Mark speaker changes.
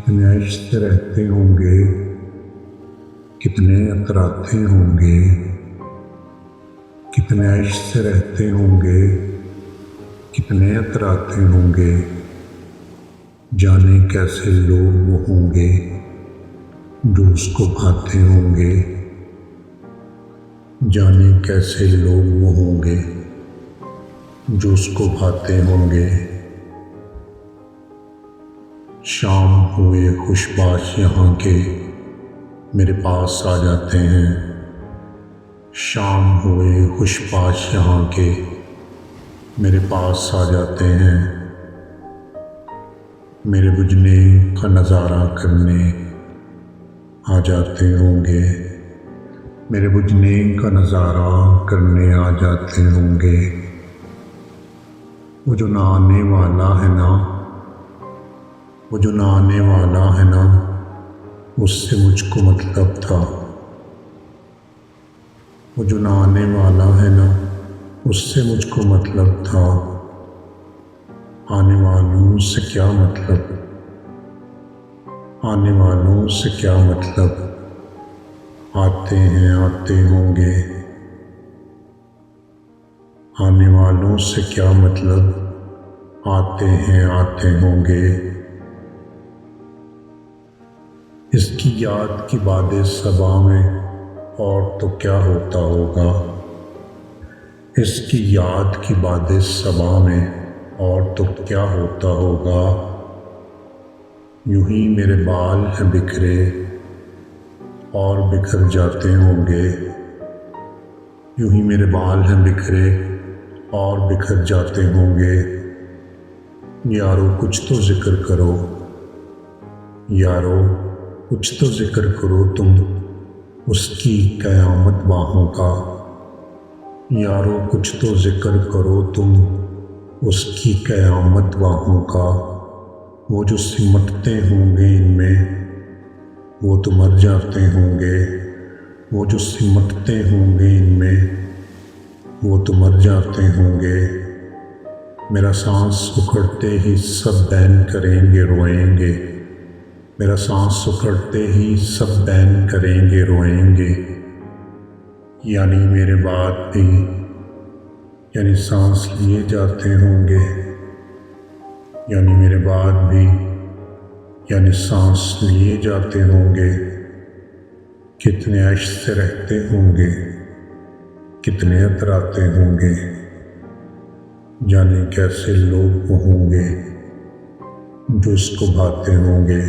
Speaker 1: कितने ऐश से रहते होंगे, कितने अतराते होंगे, कितने ऐश से रहते होंगे, कितने अतराते होंगे। जाने कैसे लोग वो होंगे जो उसको भाते होंगे। जाने कैसे लोग वो होंगे जो उसको भाते होंगे। शाम हुए खुशबाश यहाँ के मेरे पास आ जाते हैं। शाम हुए खुशबाश यहाँ के मेरे पास आ जाते हैं। मेरे बुझने का नज़ारा करने आ जाते होंगे। मेरे बुझने का नज़ारा करने आ जाते होंगे। वो जो ना आने वाला है ना, वो जो ना आने वाला है ना, उससे मुझको मतलब था। वो जो ना आने वाला है ना, उससे मुझको मतलब था। आने वालों से क्या मतलब, आने वालों से क्या मतलब। आते हैं आते होंगे। आने वालों से क्या मतलब, आते हैं आते होंगे। इसकी याद की बादे सबा में और तो क्या होता होगा। इसकी याद की बादे सबा में और तो क्या होता होगा। यूं ही मेरे बाल हैं बिखरे और बिखर जाते होंगे। यूं ही मेरे बाल हैं बिखरे और बिखर जाते होंगे। यारो कुछ तो जिक्र करो, यारो कुछ तो जिक्र करो तुम उसकी क़यामत बाहों का। यारो कुछ तो जिक्र करो तुम उसकी क़यामत बाहों का। वो जो सिमटते होंगे इनमें वो तो मर जाते होंगे। वो जो सिमटते होंगे इनमें वो तो मर जाते होंगे। मेरा सांस उखड़ते ही सब बैन करेंगे रोएंगे। मेरा सांस उखड़ते ही सब बैन करेंगे रोएंगे। यानी मेरे बाद भी, यानी सांस लिए जाते होंगे। यानी मेरे बाद भी, यानी सांस लिए जाते होंगे। कितने ऐश से रहते होंगे, कितने अतराते होंगे। जाने कैसे लोग वो होंगे जो इसको भाते होंगे।